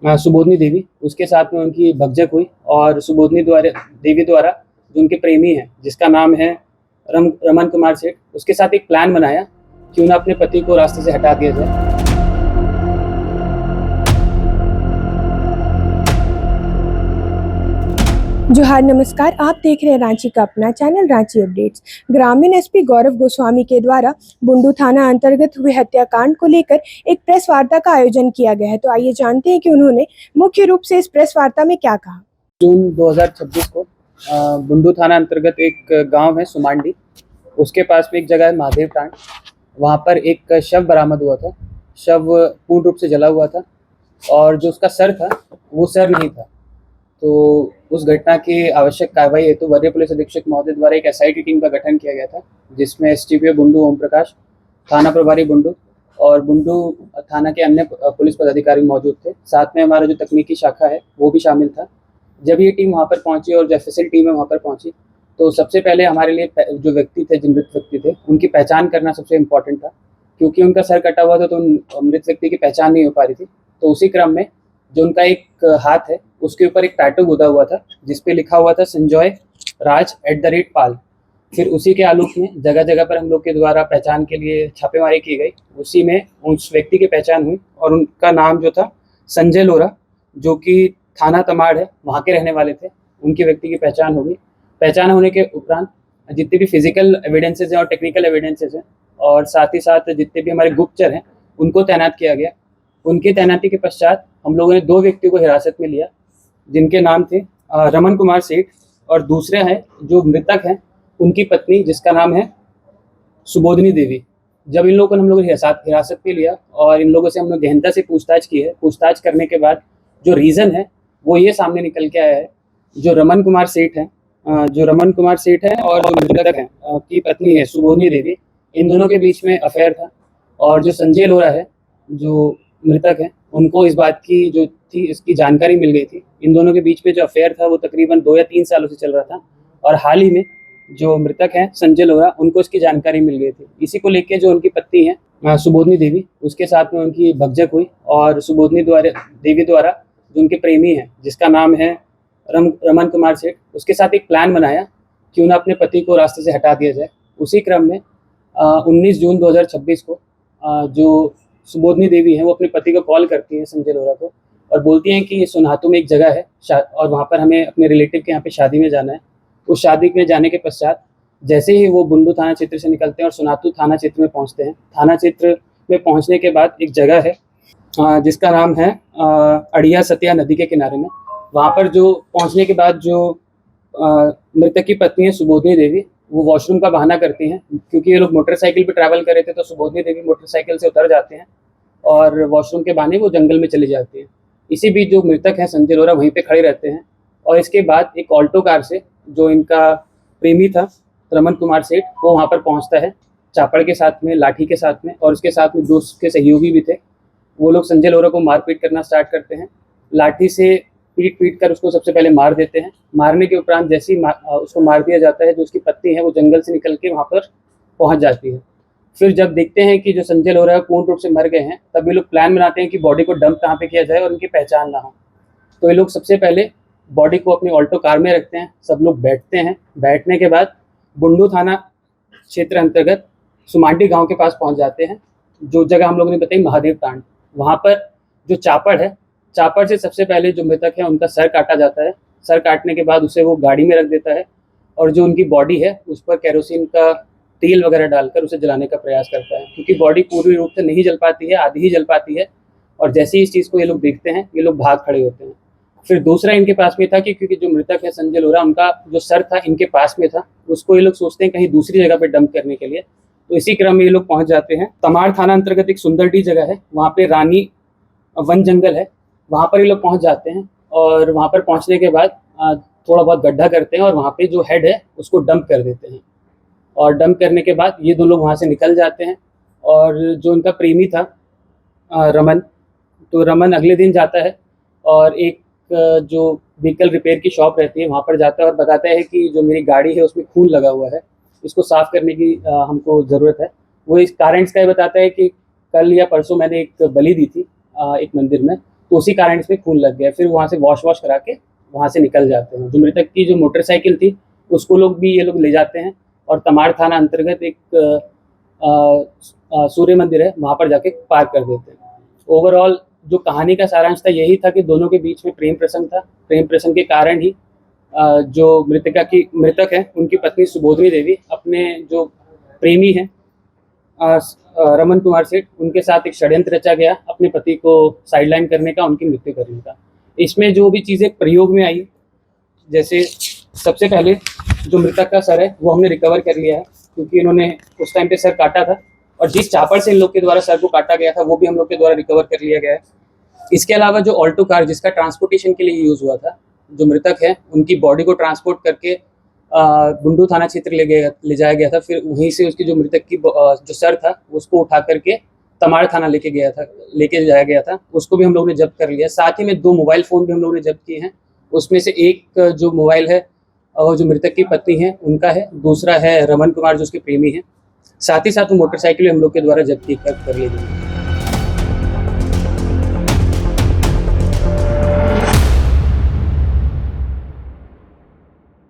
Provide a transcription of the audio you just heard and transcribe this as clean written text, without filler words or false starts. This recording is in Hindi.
सुबोधनी देवी, उसके साथ में उनकी भगजक हुई और सुबोधनी देवी द्वारा जो उनके प्रेमी हैं, जिसका नाम है रमन कुमार सेठ, उसके साथ एक प्लान बनाया कि उन्हें अपने पति को रास्ते से हटा दिया जाए। जोहार, नमस्कार। आप देख रहे हैं रांची का अपना चैनल रांची अपडेट्स। ग्रामीण एसपी गौरव गोस्वामी के द्वारा बुंडू थाना अंतर्गत हुए हत्याकांड को लेकर एक प्रेस वार्ता का आयोजन किया गया है। तो आइए जानते हैं कि उन्होंने मुख्य रूप से इस प्रेस वार्ता में क्या कहा। जून 2026 को बुंडू थाना अंतर्गत एक गांव है सुमांडी, उसके पास में एक जगह है महादेव टांड। वहाँ पर एक शव बरामद हुआ था। शव पूर्ण रूप से जला हुआ था और जो उसका सर था वो सर नहीं था। तो उस घटना की आवश्यक कार्रवाई हेतु वरीय पुलिस अधीक्षक महोदय द्वारा एक एसआईटी टीम का गठन किया गया था, जिसमें एसटीपीओ बुंडू ओम प्रकाश, थाना प्रभारी बुंडू और बुंडू थाना के अन्य पुलिस पदाधिकारी मौजूद थे। साथ में हमारा जो तकनीकी शाखा है वो भी शामिल था। जब ये टीम वहाँ पर पहुंची और जो एफएसएल टीम है वहाँ पर पहुंची, तो सबसे पहले हमारे लिए जो व्यक्ति थे, जो मृत व्यक्ति थे, उनकी पहचान करना सबसे इम्पोर्टेंट था, क्योंकि उनका सर कटा हुआ था तो मृत व्यक्ति की पहचान नहीं हो पा रही थी। तो उसी क्रम में जो उनका एक हाथ है उसके ऊपर एक टैटू गुदा हुआ था, जिसपे लिखा हुआ था संजय राज @पाल। फिर उसी के आलोक में जगह जगह पर हम लोग के द्वारा पहचान के लिए छापेमारी की गई। उसी में उस व्यक्ति की पहचान हुई और उनका नाम जो था संजय लोरा, जो कि थाना तमाड़ है, वहाँ के रहने वाले थे। उनकी व्यक्ति की पहचान होगी। पहचान होने के उपरांत जितने भी फिजिकल एविडेंसेज हैं और टेक्निकल एविडेंसेज हैं और साथ ही साथ जितने भी हमारे गुप्तचर हैं उनको तैनात किया गया। उनकी तैनाती के पश्चात हम लोगों ने 2 व्यक्तियों को हिरासत में लिया, जिनके नाम थे रमन कुमार सेठ और दूसरे हैं जो मृतक हैं उनकी पत्नी, जिसका नाम है सुबोधनी देवी। जब इन लोगों को हम लोगों ने हिरासत में लिया और इन लोगों से हम लोग गहनता से पूछताछ की है। पूछताछ करने के बाद जो रीज़न है वो ये सामने निकल के आया है, जो रमन कुमार सेठ हैं और जो मृतक हैं की पत्नी है सुबोधनी देवी, इन दोनों के बीच में अफेयर था। और जो संजय लोरा है, जो मृतक हैं, उनको इस बात की जो थी इसकी जानकारी मिल गई थी। इन दोनों के बीच में जो अफेयर था वो तकरीबन 2 या 3 सालों से चल रहा था और हाल ही में जो मृतक हैं संजय लोरा, उनको इसकी जानकारी मिल गई थी। इसी को लेके जो उनकी पत्नी है सुबोधनी देवी, उसके साथ में उनकी भगजक हुई और सुबोधनी देवी द्वारा जो उनके प्रेमी हैं, जिसका नाम है रमन कुमार सेठ, उसके साथ एक प्लान बनाया कि उन्हें अपने पति को रास्ते से हटा दिया जाए। उसी क्रम में 19 जून 2026 को जो सुबोधनी देवी हैं वो अपने पति को कॉल करती हैं संजय लोरा को और बोलती हैं कि सोनातू में एक जगह है और वहाँ पर हमें अपने रिलेटिव के यहाँ पे शादी में जाना है। उस शादी में जाने के पश्चात जैसे ही वो बुंडू थाना क्षेत्र से निकलते हैं और सोनातू थाना क्षेत्र में पहुँचते हैं, थाना क्षेत्र में पहुँचने के बाद एक जगह है जिसका नाम है अड़िया सतिया नदी के किनारे में। वहाँ पर जो पहुँचने के बाद जो मृतक की पत्नी है सुबोधनी देवी, वो वॉशरूम का बहाना करती हैं, क्योंकि ये लोग मोटरसाइकिल पे ट्रैवल कर रहे थे। तो सुबोधनी देवी मोटरसाइकिल से उतर जाते हैं और वॉशरूम के बहाने वो जंगल में चली जाती हैं। इसी बीच जो मृतक है संजय लोरा वहीं पे खड़े रहते हैं और इसके बाद एक ऑल्टो कार से जो इनका प्रेमी था रमन कुमार सेठ, वो वहाँ पर पहुँचता है चापड़ के साथ में, लाठी के साथ में, और उसके साथ में 2 उसके सहयोगी भी थे। वो लोग संजय लोरा को मारपीट करना स्टार्ट करते हैं। लाठी से पीट कर उसको सबसे पहले मार देते हैं। मारने के उपरांत जैसे ही उसको मार दिया जाता है, जो उसकी पत्नी है वो जंगल से निकल के वहाँ पर पहुँच जाती है। फिर जब देखते हैं कि जो संजय लोरा पूर्ण रूप से मर गए हैं, तब ये लोग प्लान बनाते हैं कि बॉडी को डंप कहाँ पे किया जाए और उनकी पहचान ना हो। तो ये लोग सबसे पहले बॉडी को अपनी ऑल्टो कार में रखते हैं। सब लोग बैठते हैं। बैठने के बाद बुंडू थाना क्षेत्र अंतर्गत सुमांडी गाँव के पास पहुँच जाते हैं, जो जगह हम लोगों ने बताई महादेव टांड। वहाँ पर जो चापड़ है, चापड़ से सबसे पहले जो मृतक है उनका सर काटा जाता है। सर काटने के बाद उसे वो गाड़ी में रख देता है और जो उनकी बॉडी है उस पर केरोसिन का तेल वगैरह डालकर उसे जलाने का प्रयास करता है, क्योंकि बॉडी पूरी रूप से नहीं जल पाती है, आधी ही जल पाती है। और जैसे ही इस चीज़ को ये लोग देखते हैं, ये लोग भाग खड़े होते हैं। फिर दूसरा इनके पास में था कि क्योंकि जो मृतक है संजय लोरा, उनका जो सर था इनके पास में था, उसको ये लोग सोचते हैं कहीं दूसरी जगह पे डंप करने के लिए। तो इसी क्रम में ये लोग पहुंच जाते हैं। तमाड़ थाना अंतर्गत एक सुंदरडी जगह है, वहाँ पे रानी वन जंगल है, वहाँ पर ये लोग पहुँच जाते हैं और वहाँ पर पहुँचने के बाद थोड़ा बहुत गड्ढा करते हैं और वहाँ पे जो हेड है उसको डंप कर देते हैं। और डंप करने के बाद ये 2 लोग वहाँ से निकल जाते हैं और जो उनका प्रेमी था रमन, तो रमन अगले दिन जाता है और एक जो व्हीकल रिपेयर की शॉप रहती है वहाँ पर जाता है और बताता है कि जो मेरी गाड़ी है उसमें खून लगा हुआ है, इसको साफ़ करने की हमको ज़रूरत है। वो इस कारण इसका ये बताता है कि कल या परसों मैंने एक बलि दी थी एक मंदिर में, तो उसी कारण इसमें खून लग गया। फिर वहाँ से वॉश करा के वहाँ से निकल जाते हैं। जो मृतक की जो मोटरसाइकिल थी उसको ये लोग ले जाते हैं और तमाड़ थाना अंतर्गत एक सूर्य मंदिर है, वहाँ पर जाके पार्क कर देते हैं। ओवरऑल जो कहानी का सारांश था यही था कि दोनों के बीच में प्रेम प्रसंग था। प्रेम प्रसंग के कारण ही जो मृतक है उनकी पत्नी सुबोधनी देवी अपने जो प्रेमी हैं रमन कुमार सेठ, उनके साथ एक षड्यंत्र रचा गया अपने पति को साइडलाइन करने का, उनकी मृत्यु करने का। इसमें जो भी चीज़ें प्रयोग में आई, जैसे सबसे पहले जो मृतक का सर है वो हमने रिकवर कर लिया है, क्योंकि इन्होंने उस टाइम पे सर काटा था और जिस चापड़ से इन लोग के द्वारा सर को काटा गया था वो भी हम लोग के द्वारा रिकवर कर लिया गया है। इसके अलावा जो ऑल्टो कार जिसका ट्रांसपोर्टेशन के लिए यूज़ हुआ था, जो मृतक है उनकी बॉडी को ट्रांसपोर्ट करके बुंडू थाना क्षेत्र ले जाया गया था। फिर वहीं से उसकी जो मृतक की जो सर था उसको उठा करके तमाड़ थाना लेके जाया गया था, उसको भी हम लोगों ने जब्त कर लिया। साथ ही में 2 मोबाइल फ़ोन भी हम लोगों ने जब्त किए हैं। उसमें से एक जो मोबाइल है जो मृतक की पत्नी है उनका है, दूसरा है रमन कुमार जो उसके प्रेमी हैं। साथ ही साथ वो मोटरसाइकिल हम लोग के द्वारा जब्त कर ली गई।